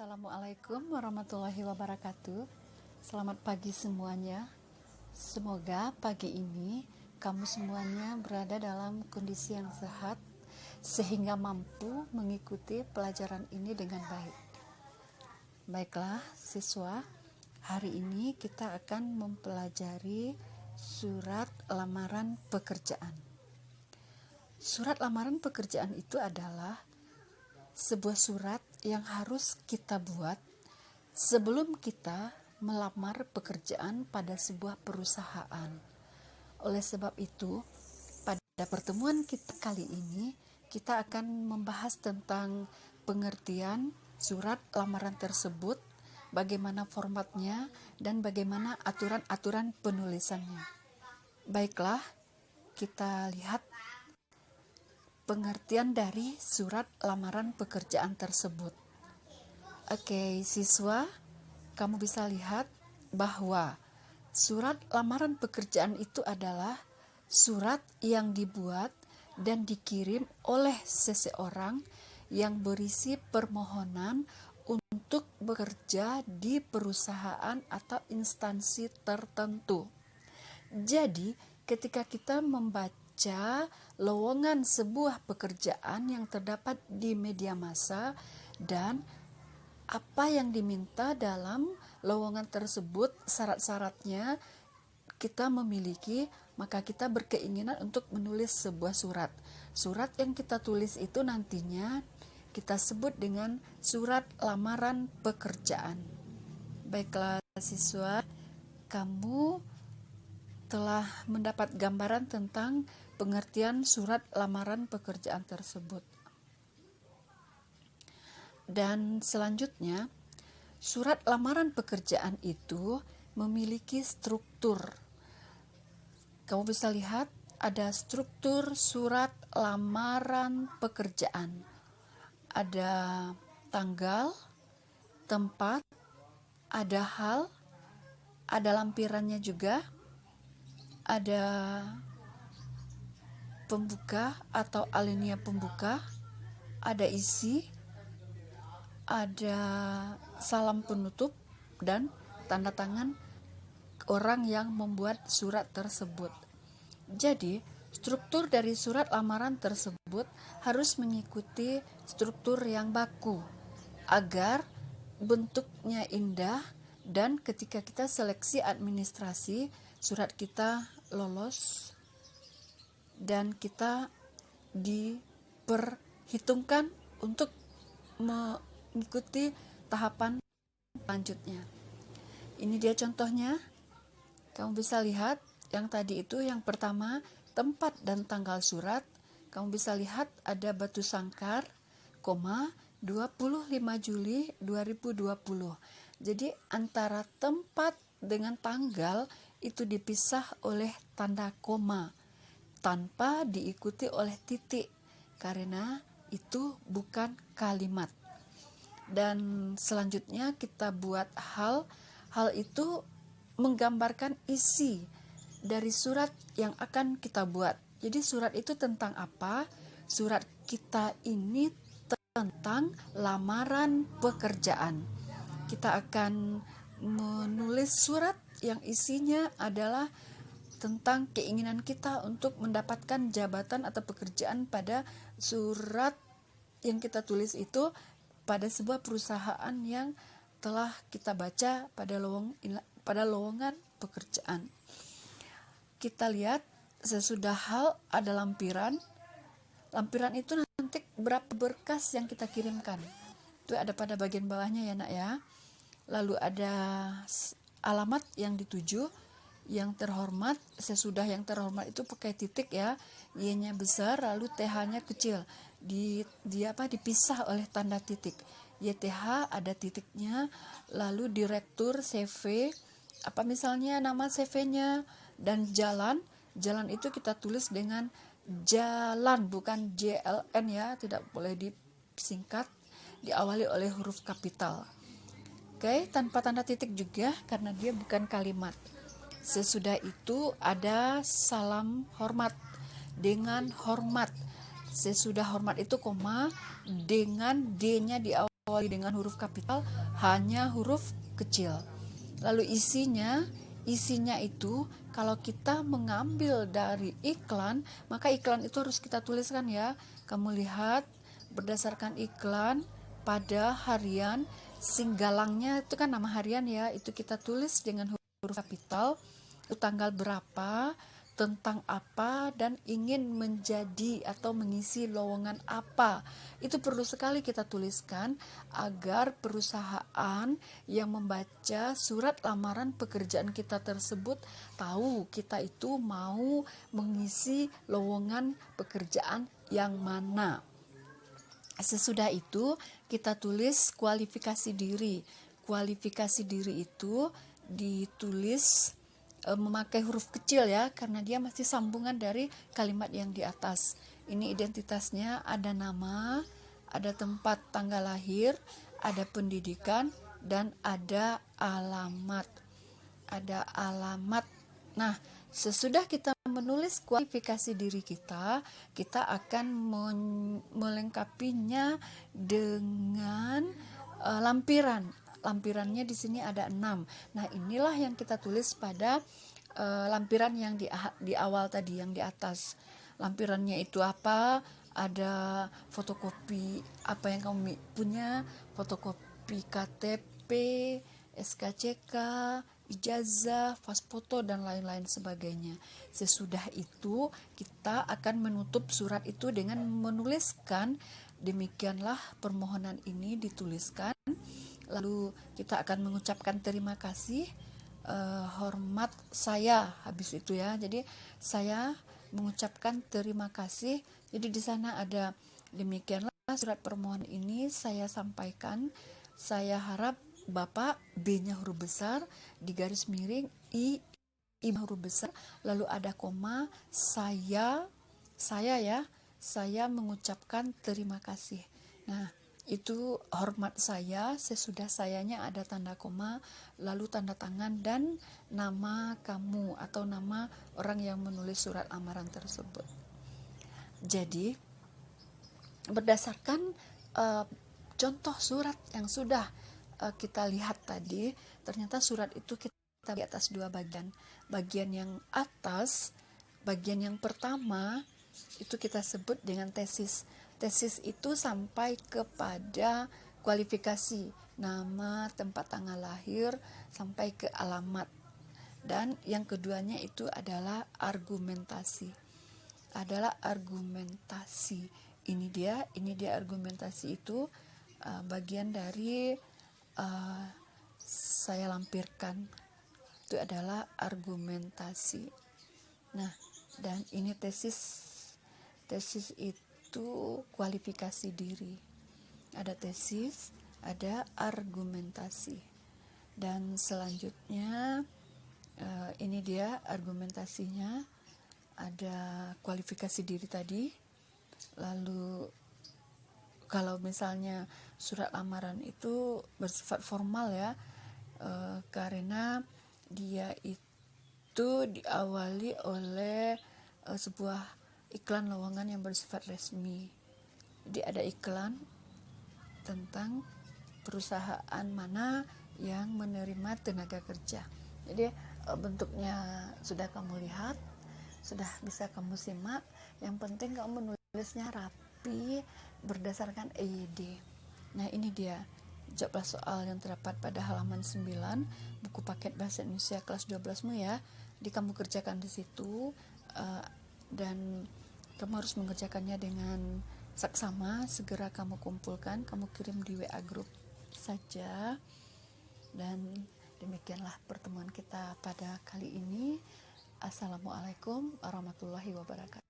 Assalamualaikum warahmatullahi wabarakatuh. Selamat pagi semuanya. Semoga pagi ini kamu semuanya berada dalam kondisi yang sehat sehingga mampu mengikuti pelajaran ini dengan baik. Baiklah siswa, hari ini kita akan mempelajari surat lamaran pekerjaan. Surat lamaran pekerjaan itu adalah sebuah surat yang harus kita buat sebelum kita melamar pekerjaan pada sebuah perusahaan. Oleh sebab itu, pada pertemuan kita kali ini, kita akan membahas tentang pengertian surat lamaran tersebut, bagaimana formatnya, dan bagaimana aturan-aturan penulisannya. Baiklah, kita lihat pengertian dari surat lamaran pekerjaan tersebut. Oke, siswa, kamu bisa lihat bahwa surat lamaran pekerjaan itu adalah surat yang dibuat dan dikirim oleh seseorang yang berisi permohonan untuk bekerja di perusahaan atau instansi tertentu. Jadi, ketika kita membaca lowongan sebuah pekerjaan yang terdapat di media massa dan apa yang diminta dalam lowongan tersebut, syarat-syaratnya kita memiliki, maka kita berkeinginan untuk menulis sebuah surat. Surat yang kita tulis itu nantinya kita sebut dengan surat lamaran pekerjaan. Baiklah siswa, kamu telah mendapat gambaran tentang pengertian surat lamaran pekerjaan tersebut. Dan selanjutnya, surat lamaran pekerjaan itu memiliki struktur. Kamu bisa lihat ada struktur surat lamaran pekerjaan. Ada tanggal, tempat, ada hal, ada lampirannya juga, ada pembuka atau alinea pembuka, ada isi, ada salam penutup, dan tanda tangan orang yang membuat surat tersebut. Jadi, struktur dari surat lamaran tersebut harus mengikuti struktur yang baku agar bentuknya indah, dan ketika kita seleksi administrasi, surat kita lolos dan kita diperhitungkan untuk mengikuti tahapan selanjutnya. Ini dia contohnya. Kamu bisa lihat yang tadi itu, yang pertama tempat dan tanggal surat. Kamu bisa lihat ada batu sangkar, 25 Juli 2020. Jadi antara tempat dengan tanggal itu dipisah oleh tanda koma tanpa diikuti oleh titik karena itu bukan kalimat. Dan selanjutnya kita buat hal itu menggambarkan isi dari surat yang akan kita buat. Jadi surat itu tentang apa? Surat kita ini tentang lamaran pekerjaan. Kita akan menulis surat yang isinya adalah tentang keinginan kita untuk mendapatkan jabatan atau pekerjaan pada surat yang kita tulis itu pada sebuah perusahaan yang telah kita baca pada lowongan pekerjaan. Kita lihat sesudah hal ada lampiran. Lampiran itu nanti berapa berkas yang kita kirimkan. Itu ada pada bagian bawahnya ya nak ya. Lalu ada alamat yang dituju, yang terhormat. Sesudah yang terhormat itu pakai titik ya, Y-nya besar lalu TH-nya kecil, dipisah oleh tanda titik. YTH ada titiknya, lalu direktur CV, apa misalnya nama CV-nya, dan jalan itu kita tulis dengan jalan, bukan JLN ya, tidak boleh disingkat, diawali oleh huruf kapital. Oke, tanpa tanda titik juga karena dia bukan kalimat. Sesudah itu ada salam hormat dengan hormat. Sesudah hormat itu koma dengan D-nya diawali diawali dengan huruf kapital, hanya huruf kecil. Lalu isinya itu kalau kita mengambil dari iklan, maka iklan itu harus kita tuliskan ya. Kamu lihat berdasarkan iklan pada harian, singgalangnya itu kan nama harian ya, itu kita tulis dengan huruf kapital, itu tanggal berapa, tentang apa, dan ingin menjadi atau mengisi lowongan apa. Itu perlu sekali kita tuliskan agar perusahaan yang membaca surat lamaran pekerjaan kita tersebut tahu kita itu mau mengisi lowongan pekerjaan yang mana. Sesudah itu kita tulis kualifikasi diri. Kualifikasi diri itu ditulis memakai huruf kecil ya, karena dia masih sambungan dari kalimat yang di atas. Ini identitasnya, ada nama, ada tempat tanggal lahir, ada pendidikan, dan ada alamat. Ada alamat. Nah, sesudah kita menulis kualifikasi diri kita akan melengkapinya dengan lampiran. Lampirannya di sini ada 6. Nah, inilah yang kita tulis pada lampiran yang di awal tadi, yang di atas. Lampirannya itu apa? Ada fotokopi apa yang kamu punya, fotokopi KTP, SKCK, ijazah, foto, dan lain-lain sebagainya. Sesudah itu kita akan menutup surat itu dengan menuliskan, demikianlah permohonan ini dituliskan. Lalu kita akan mengucapkan terima kasih, hormat saya, habis itu ya. Jadi saya mengucapkan terima kasih. Jadi di sana ada, demikianlah surat permohonan ini saya sampaikan. Saya harap Bapak, B-nya huruf besar, di garis miring, I huruf besar, lalu ada koma, saya ya, saya mengucapkan terima kasih. Nah, itu hormat saya. Sesudah sayanya ada tanda koma, lalu tanda tangan dan nama kamu atau nama orang yang menulis surat lamaran tersebut. Jadi berdasarkan contoh surat yang sudah kita lihat tadi, ternyata surat itu kita di atas 2 bagian. Bagian yang atas, bagian yang pertama itu kita sebut dengan tesis. Tesis itu sampai kepada kualifikasi, nama, tempat tanggal lahir, sampai ke alamat. Dan yang keduanya itu adalah argumentasi. Ini dia argumentasi itu bagian dari saya lampirkan. Itu adalah argumentasi. Nah, dan ini tesis itu kualifikasi diri. Ada tesis, ada argumentasi. Dan selanjutnya ini dia argumentasinya, ada kualifikasi diri tadi. Lalu kalau misalnya surat lamaran itu bersifat formal ya, karena dia itu diawali oleh sebuah iklan lowongan yang bersifat resmi. Jadi ada iklan tentang perusahaan mana yang menerima tenaga kerja. Jadi bentuknya sudah kamu lihat, sudah bisa kamu simak. Yang penting kamu menulisnya rapi berdasarkan EYD. Nah, ini dia jawablah soal yang terdapat pada halaman 9 buku paket bahasa Indonesia kelas 12mu ya. Jadi kamu kerjakan di situ, dan kamu harus mengerjakannya dengan saksama. Segera kamu kumpulkan, kamu kirim di WA grup saja. Dan demikianlah pertemuan kita pada kali ini. Assalamualaikum warahmatullahi wabarakatuh.